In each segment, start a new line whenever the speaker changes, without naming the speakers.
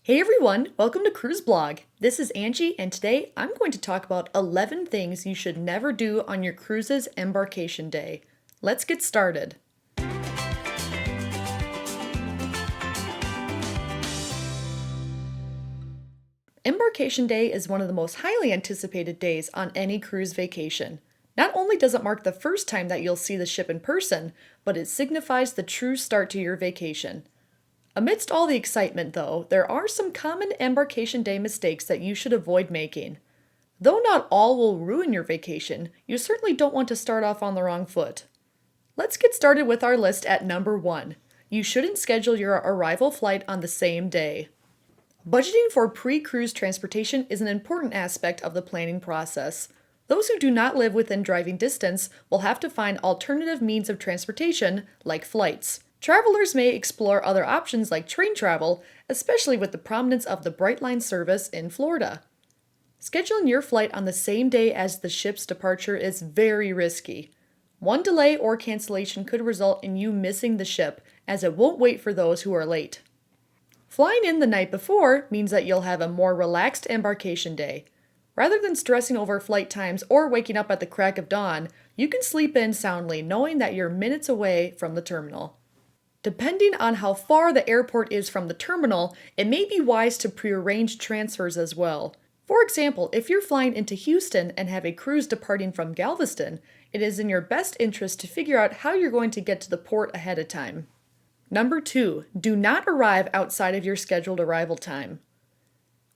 Hey everyone, welcome to Cruise Blog. This is Angie, and today I'm going to talk about 11 things you should never do on your cruise's embarkation day. Let's get started. Embarkation Day is one of the most highly anticipated days on any cruise vacation. Not only does it mark the first time that you'll see the ship in person, but it signifies the true start to your vacation. Amidst all the excitement, though, there are some common embarkation day mistakes that you should avoid making. Though not all will ruin your vacation, you certainly don't want to start off on the wrong foot. Let's get started with our list at number 1. You shouldn't schedule your arrival flight on the same day. Budgeting for pre-cruise transportation is an important aspect of the planning process. Those who do not live within driving distance will have to find alternative means of transportation, like flights. Travelers may explore other options like train travel, especially with the prominence of the Brightline service in Florida. Scheduling your flight on the same day as the ship's departure is very risky. One delay or cancellation could result in you missing the ship, as it won't wait for those who are late. Flying in the night before means that you'll have a more relaxed embarkation day. Rather than stressing over flight times or waking up at the crack of dawn, you can sleep in soundly knowing that you're minutes away from the terminal. Depending on how far the airport is from the terminal, it may be wise to prearrange transfers as well. For example, if you're flying into Houston and have a cruise departing from Galveston, it is in your best interest to figure out how you're going to get to the port ahead of time. Number 2, do not arrive outside of your scheduled arrival time.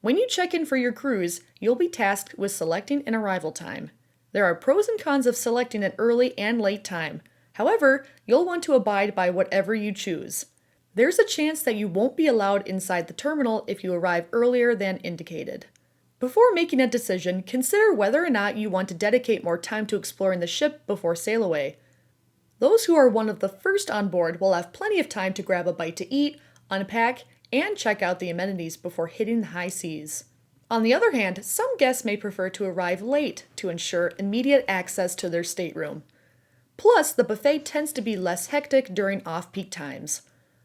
When you check in for your cruise, you'll be tasked with selecting an arrival time. There are pros and cons of selecting an early and late time. However, you'll want to abide by whatever you choose. There's a chance that you won't be allowed inside the terminal if you arrive earlier than indicated. Before making a decision, consider whether or not you want to dedicate more time to exploring the ship before Sailaway. Those who are one of the first on board will have plenty of time to grab a bite to eat, unpack, and check out the amenities before hitting the high seas. On the other hand, some guests may prefer to arrive late to ensure immediate access to their stateroom. Plus, the buffet tends to be less hectic during off-peak times.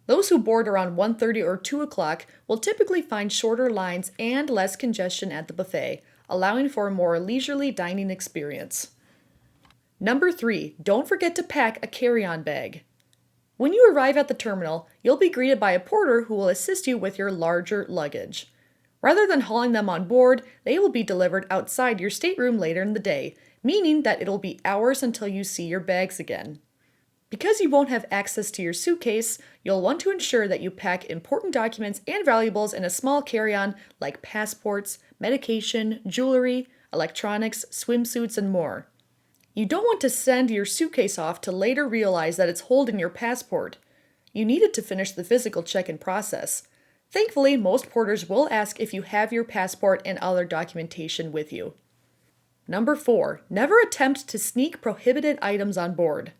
Those who board around 1:30 or 2 o'clock will typically find shorter lines and less congestion at the buffet, allowing for a more leisurely dining experience. Number 3, don't forget to pack a carry-on bag. When you arrive at the terminal, you'll be greeted by a porter who will assist you with your larger luggage. Rather than hauling them on board, they will be delivered outside your stateroom later in the day, meaning that it'll be hours until you see your bags again. Because you won't have access to your suitcase, you'll want to ensure that you pack important documents and valuables in a small carry-on like passports, medication, jewelry, electronics, swimsuits, and more. You don't want to send your suitcase off to later realize that it's holding your passport. You need it to finish the physical check-in process. Thankfully, most porters will ask if you have your passport and other documentation with you. Number 4, never attempt to sneak prohibited items on board.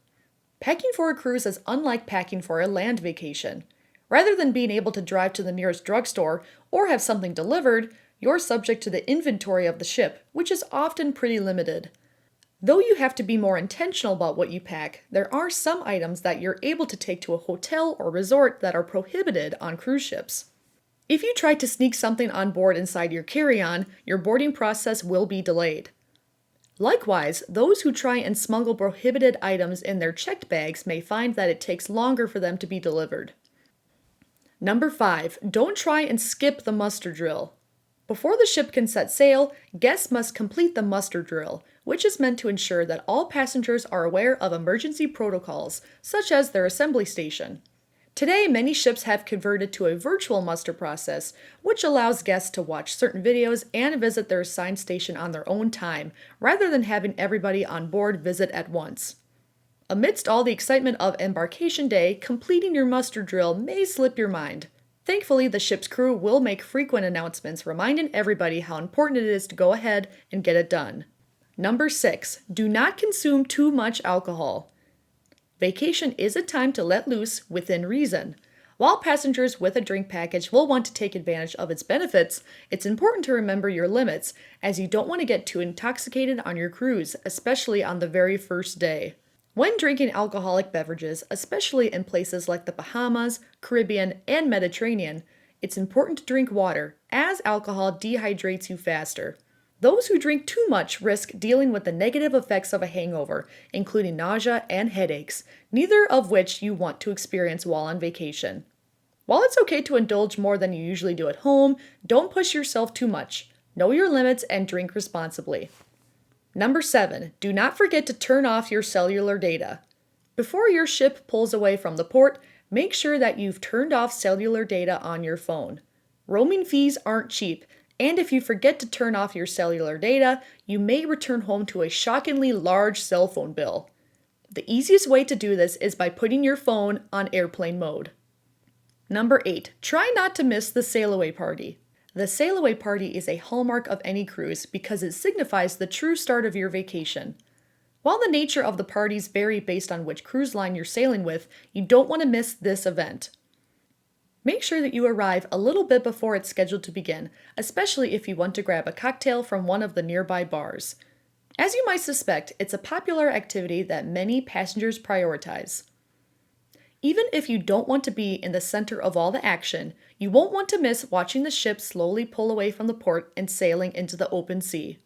Packing for a cruise is unlike packing for a land vacation. Rather than being able to drive to the nearest drugstore or have something delivered, you're subject to the inventory of the ship, which is often pretty limited. Though you have to be more intentional about what you pack, there are some items that you're able to take to a hotel or resort that are prohibited on cruise ships. If you try to sneak something on board inside your carry-on, your boarding process will be delayed. Likewise, those who try and smuggle prohibited items in their checked bags may find that it takes longer for them to be delivered. Number 5, don't try and skip the muster drill. Before the ship can set sail, guests must complete the muster drill, which is meant to ensure that all passengers are aware of emergency protocols, such as their assembly station. Today, many ships have converted to a virtual muster process, which allows guests to watch certain videos and visit their assigned station on their own time, rather than having everybody on board visit at once. Amidst all the excitement of Embarkation Day, completing your muster drill may slip your mind. Thankfully, the ship's crew will make frequent announcements reminding everybody how important it is to go ahead and get it done. Number 6, do not consume too much alcohol. Vacation is a time to let loose within reason. While passengers with a drink package will want to take advantage of its benefits, it's important to remember your limits, as you don't want to get too intoxicated on your cruise, especially on the very first day. When drinking alcoholic beverages, especially in places like the Bahamas, Caribbean, and Mediterranean, It's important to drink water, as alcohol dehydrates you faster. Those who drink too much risk dealing with the negative effects of a hangover, including nausea and headaches, neither of which you want to experience while on vacation. While it's okay to indulge more than you usually do at home, don't push yourself too much. Know your limits and drink responsibly. Number 7, do not forget to turn off your cellular data. Before your ship pulls away from the port, make sure that you've turned off cellular data on your phone. Roaming fees aren't cheap, and if you forget to turn off your cellular data, you may return home to a shockingly large cell phone bill. The easiest way to do this is by putting your phone on airplane mode. Number 8, try not to miss the Sailaway party. The Sailaway party is a hallmark of any cruise because it signifies the true start of your vacation. While the nature of the parties vary based on which cruise line you're sailing with, you don't want to miss this event. Make sure that you arrive a little bit before it's scheduled to begin, especially if you want to grab a cocktail from one of the nearby bars. As you might suspect, it's a popular activity that many passengers prioritize. Even if you don't want to be in the center of all the action, you won't want to miss watching the ship slowly pull away from the port and sailing into the open sea.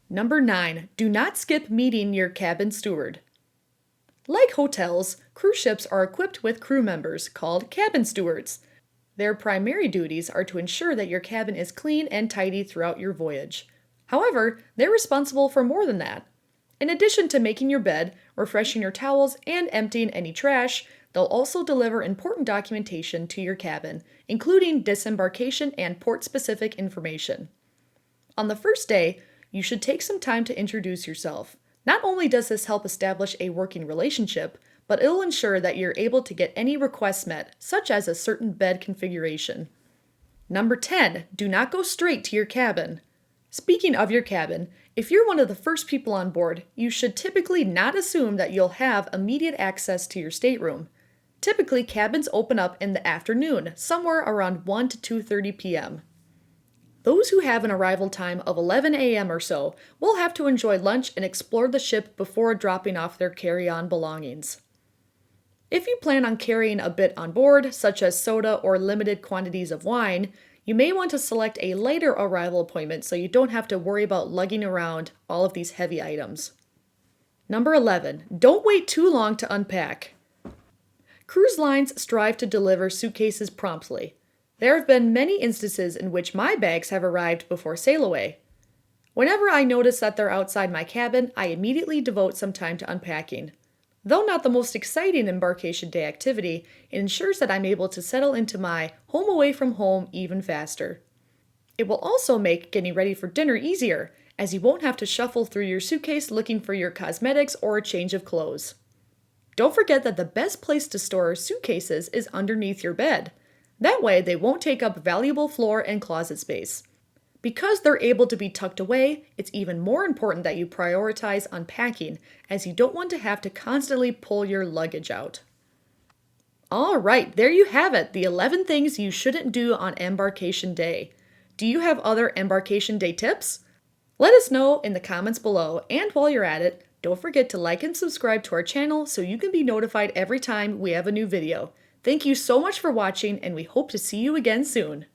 Number 9, do not skip meeting your cabin steward. Like hotels, cruise ships are equipped with crew members called cabin stewards. Their primary duties are to ensure that your cabin is clean and tidy throughout your voyage. However, they're responsible for more than that. In addition to making your bed, refreshing your towels, and emptying any trash, they'll also deliver important documentation to your cabin, including disembarkation and port-specific information. On the first day, you should take some time to introduce yourself. Not only does this help establish a working relationship, but it'll ensure that you're able to get any requests met, such as a certain bed configuration. Number 10, do not go straight to your cabin. Speaking of your cabin, if you're one of the first people on board, you should typically not assume that you'll have immediate access to your stateroom. Typically, cabins open up in the afternoon, somewhere around 1 to 2:30 p.m. Those who have an arrival time of 11 a.m. or so will have to enjoy lunch and explore the ship before dropping off their carry-on belongings. If you plan on carrying a bit on board, such as soda or limited quantities of wine, you may want to select a later arrival appointment so you don't have to worry about lugging around all of these heavy items. Number 11, don't wait too long to unpack. Cruise lines strive to deliver suitcases promptly. There have been many instances in which my bags have arrived before Sailaway. Whenever I notice that they're outside my cabin, I immediately devote some time to unpacking. Though not the most exciting embarkation day activity, it ensures that I'm able to settle into my home away from home even faster. It will also make getting ready for dinner easier, as you won't have to shuffle through your suitcase looking for your cosmetics or a change of clothes. Don't forget that the best place to store suitcases is underneath your bed. That way, they won't take up valuable floor and closet space. Because they're able to be tucked away, it's even more important that you prioritize unpacking, as you don't want to have to constantly pull your luggage out. Alright, there you have it, the 11 things you shouldn't do on Embarkation Day. Do you have other Embarkation Day tips? Let us know in the comments below, and while you're at it, don't forget to like and subscribe to our channel so you can be notified every time we have a new video. Thank you so much for watching, and we hope to see you again soon.